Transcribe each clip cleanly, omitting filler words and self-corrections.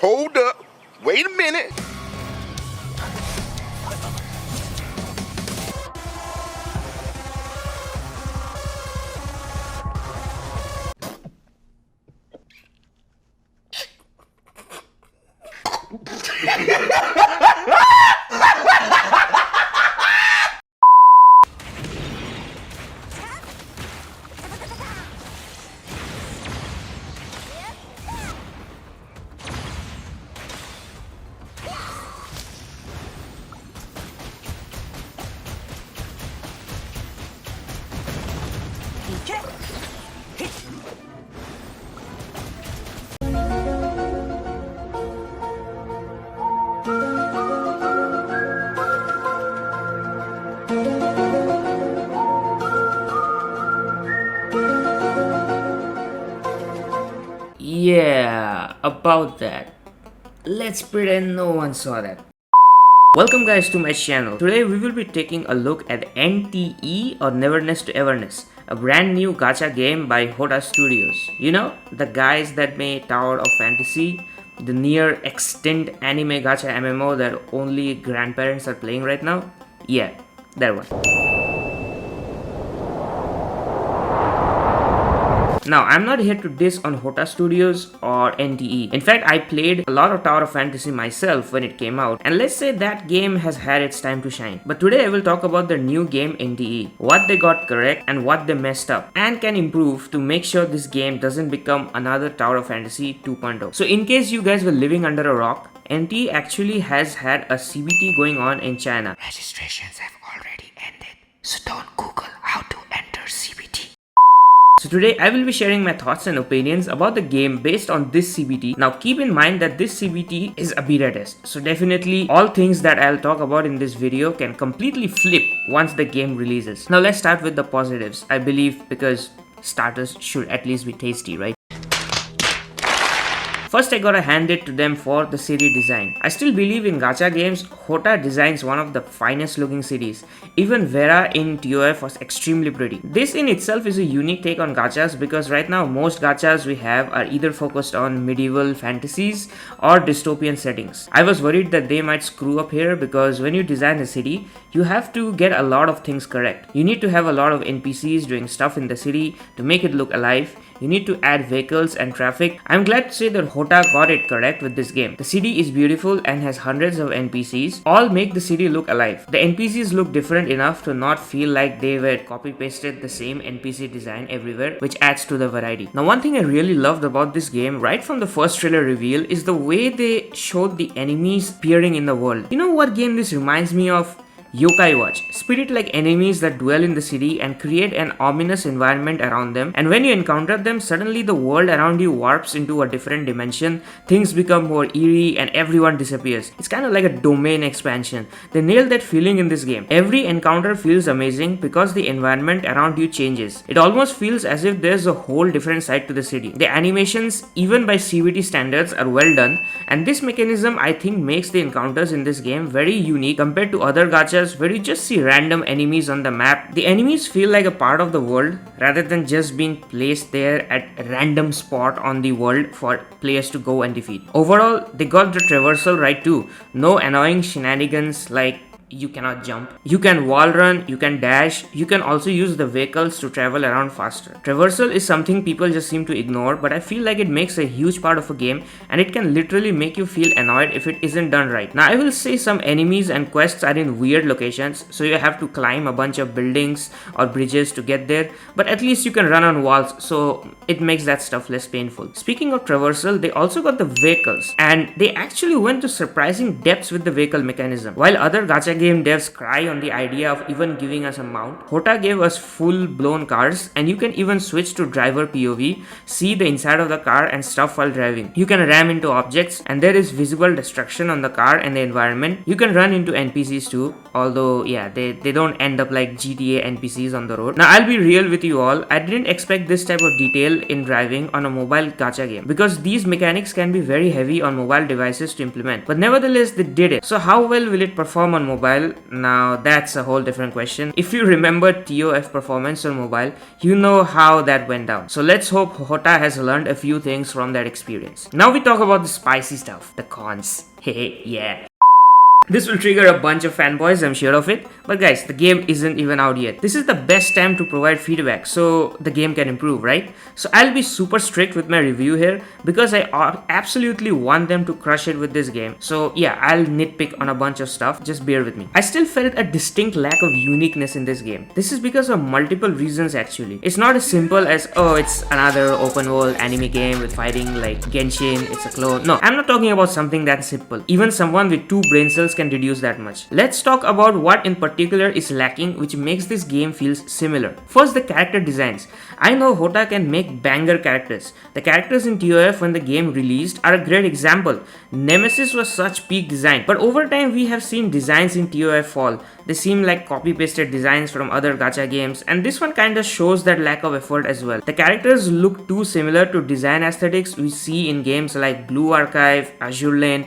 Hold up. Wait a minute. Yeah, about that. Let's pretend no one saw that. Welcome guys to my channel. Today we will be taking a look at NTE or Neverness to Everness, a brand new gacha game by Hota Studios. You know, the guys that made Tower of Fantasy, the near extinct anime gacha MMO that only grandparents are playing right now. Yeah, that one. Now, I'm not here to diss on Hota Studios or NTE. In fact, I played a lot of Tower of Fantasy myself when it came out, and let's say that game has had its time to shine. But today I will talk about the new game NTE, what they got correct and what they messed up, and can improve to make sure this game doesn't become another Tower of Fantasy 2.0. So in case you guys were living under a rock, NTE actually has had a CBT going on in China. Registrations have already ended, so don't Google how to enter CBT. So today I will be sharing my thoughts and opinions about the game based on this CBT. Now keep in mind that this CBT is a beta test, so definitely all things that I'll talk about in this video can completely flip once the game releases. Now let's start with the positives, I believe, because starters should at least be tasty, right? First, I gotta hand it to them for the city design. I still believe in gacha games, Hota designs one of the finest looking cities. Even Vera in TOF was extremely pretty. This in itself is a unique take on gachas because right now most gachas we have are either focused on medieval fantasies or dystopian settings. I was worried that they might screw up here because when you design a city, you have to get a lot of things correct. You need to have a lot of NPCs doing stuff in the city to make it look alive. You need to add vehicles and traffic. I'm glad to say that Hota got it correct with this game. The city is beautiful and has hundreds of NPCs. All make the city look alive. The NPCs look different enough to not feel like they were copy-pasted the same NPC design everywhere, which adds to the variety. Now one thing I really loved about this game right from the first trailer reveal is the way they showed the enemies appearing in the world. You know what game this reminds me of? Yokai Watch. Spirit-like enemies that dwell in the city and create an ominous environment around them, and when you encounter them, suddenly the world around you warps into a different dimension, things become more eerie and everyone disappears. It's kind of like a domain expansion. They nailed that feeling in this game. Every encounter feels amazing because the environment around you changes. It almost feels as if there's a whole different side to the city. The animations, even by CBT standards, are well done, and this mechanism I think makes the encounters in this game very unique compared to other gachas where you just see random enemies on the map. The enemies feel like a part of the world rather than just being placed there at a random spot on the world for players to go and defeat. Overall, they got the traversal right too. No annoying shenanigans like you cannot jump. You can wall run, you can dash, you can also use the vehicles to travel around faster. Traversal is something people just seem to ignore, but I feel like it makes a huge part of a game and it can literally make you feel annoyed if it isn't done right. Now I will say some enemies and quests are in weird locations, so you have to climb a bunch of buildings or bridges to get there, but at least you can run on walls, so it makes that stuff less painful. Speaking of traversal, they also got the vehicles, and they actually went to surprising depths with the vehicle mechanism. While other gacha game devs cry on the idea of even giving us a mount, Hota gave us full-blown cars, and you can even switch to driver POV, see the inside of the car and stuff while driving. You can ram into objects, and there is visible destruction on the car and the environment. You can run into NPCs too, although yeah, they don't end up like GTA NPCs on the road. Now I'll be real with you all, I didn't expect this type of detail in driving on a mobile gacha game because these mechanics can be very heavy on mobile devices to implement, but nevertheless they did it. So how well will it perform on mobile? mobile, now that's a whole different question. If you remember TOF performance on mobile, you know how that went down. So let's hope Hota has learned a few things from that experience. Now we talk about the spicy stuff, the cons. Hey, yeah. This will trigger a bunch of fanboys, I'm sure of it. But guys, the game isn't even out yet. This is the best time to provide feedback so the game can improve, right? So I'll be super strict with my review here because I absolutely want them to crush it with this game. So yeah, I'll nitpick on a bunch of stuff, just bear with me. I still felt a distinct lack of uniqueness in this game. This is because of multiple reasons actually. It's not as simple as, oh, it's another open world anime game with fighting like Genshin, it's a clone. No, I'm not talking about something that simple. Even someone with 2 brain cells can reduce that much. Let's talk about what in particular is lacking which makes this game feels similar. First, the character designs. I know Hota can make banger characters. The characters in TOF when the game released are a great example. Nemesis was such peak design, but over time we have seen designs in TOF fall. They seem like copy-pasted designs from other gacha games, and this one kinda shows that lack of effort as well. The characters look too similar to design aesthetics we see in games like Blue Archive, Azure Lane,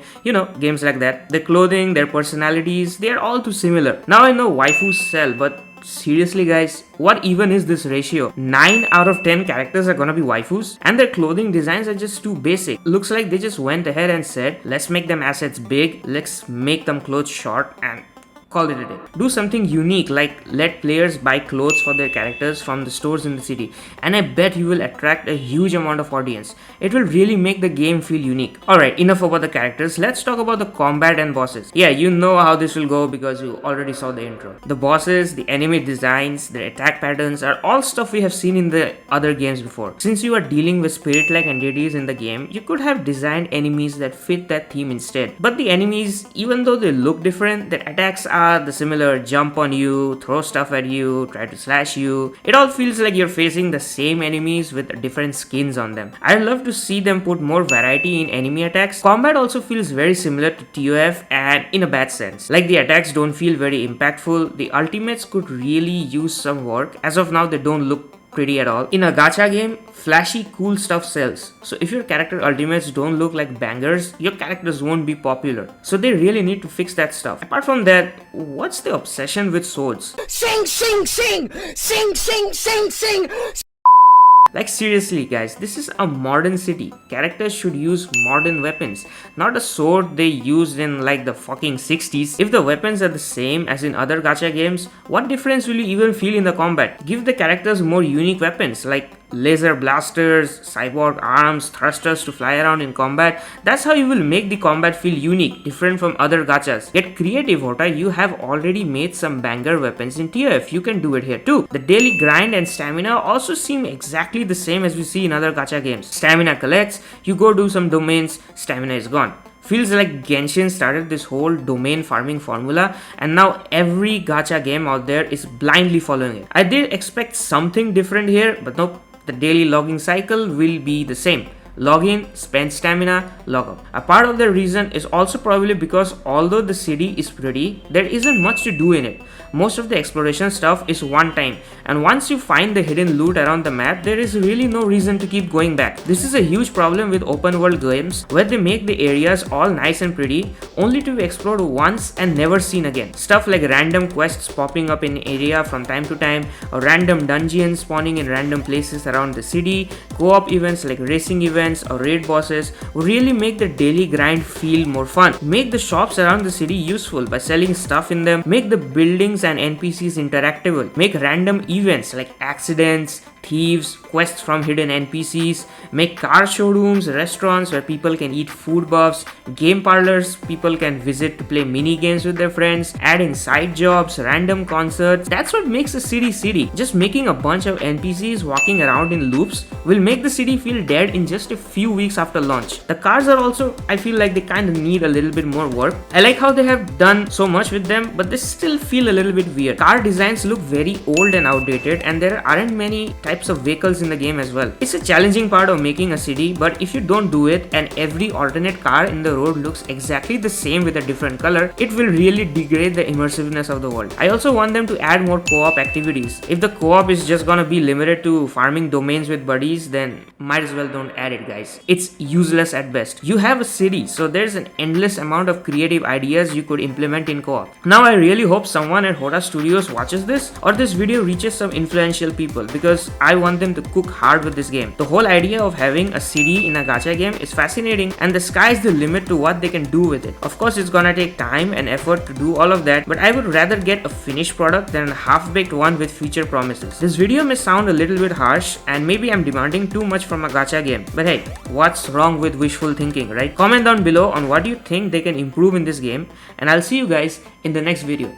games like that. The clothing, their personalities, they are all too similar. Now I know waifus sell, but seriously guys, what even is this ratio? 9 out of 10 characters are gonna be waifus and their clothing designs are just too basic. Looks like they just went ahead and said, let's make them assets big, let's make them clothes short and call it a day. Do something unique like let players buy clothes for their characters from the stores in the city, and I bet you will attract a huge amount of audience. It will really make the game feel unique. Alright, enough about the characters, let's talk about the combat and bosses. Yeah, you know how this will go because you already saw the intro. The bosses, the enemy designs, their attack patterns are all stuff we have seen in the other games before. Since you are dealing with spirit-like entities in the game, you could have designed enemies that fit that theme instead. But the enemies, even though they look different, their attacks are the similar: jump on you, throw stuff at you, try to slash you. It all feels like you're facing the same enemies with different skins on them. I'd love to see them put more variety in enemy attacks. Combat also feels very similar to TOF and in a bad sense. Like the attacks don't feel very impactful. The ultimates could really use some work. As of now, they don't look pretty at all. In a gacha game, flashy cool stuff sells. So if your character ultimates don't look like bangers, your characters won't be popular. So they really need to fix that stuff. Apart from that, what's the obsession with swords? Sing, sing, sing! Sing, sing, sing, sing! Like seriously guys, this is a modern city. Characters should use modern weapons, not a sword they used in like the fucking 60s. If the weapons are the same as in other gacha games, what difference will you even feel in the combat? Give the characters more unique weapons like laser blasters, cyborg arms, thrusters to fly around in combat. That's how you will make the combat feel unique, different from other gachas. Get creative, Hota. You have already made some banger weapons in TOF. You can do it here too. The daily grind and stamina also seem exactly the same as we see in other gacha games. Stamina collects, you go do some domains, stamina is gone. Feels like Genshin started this whole domain farming formula and now every gacha game out there is blindly following it. I did expect something different here, but nope. The daily logging cycle will be the same. Log in, spend stamina, log out. A part of the reason is also probably because although the city is pretty, there isn't much to do in it. Most of the exploration stuff is one time, and once you find the hidden loot around the map, there is really no reason to keep going back. This is a huge problem with open world games where they make the areas all nice and pretty only to be explored once and never seen again. Stuff like random quests popping up in area from time to time, or random dungeons spawning in random places around the city, co-op events like racing events or raid bosses will really make the daily grind feel more fun. Make the shops around the city useful by selling stuff in them, make the buildings and NPCs interactable, make random events like accidents, thieves, quests from hidden NPCs, make car showrooms, restaurants where people can eat food buffs, game parlors people can visit to play mini games with their friends, add in side jobs, random concerts. That's what makes a city. Just making a bunch of NPCs walking around in loops will make the city feel dead in just a few weeks after launch. The cars are also, I feel like they kind of need a little bit more work. I like how they have done so much with them, but they still feel a little bit weird. Car designs look very old and outdated, and there aren't many types types of vehicles in the game as well. It's a challenging part of making a city, but if you don't do it and every alternate car in the road looks exactly the same with a different color, it will really degrade the immersiveness of the world. I also want them to add more co-op activities. If the co-op is just gonna be limited to farming domains with buddies, then might as well don't add it, guys. It's useless at best. You have a city, so there's an endless amount of creative ideas you could implement in co-op. Now I really hope someone at Hota Studios watches this, or this video reaches some influential people, because I want them to cook hard with this game. The whole idea of having a city in a gacha game is fascinating, and the sky's the limit to what they can do with it. Of course, it's gonna take time and effort to do all of that, but I would rather get a finished product than a half-baked one with future promises. This video may sound a little bit harsh, and maybe I'm demanding too much from a gacha game, but hey, what's wrong with wishful thinking, right? Comment down below on what you think they can improve in this game, and I'll see you guys in the next video.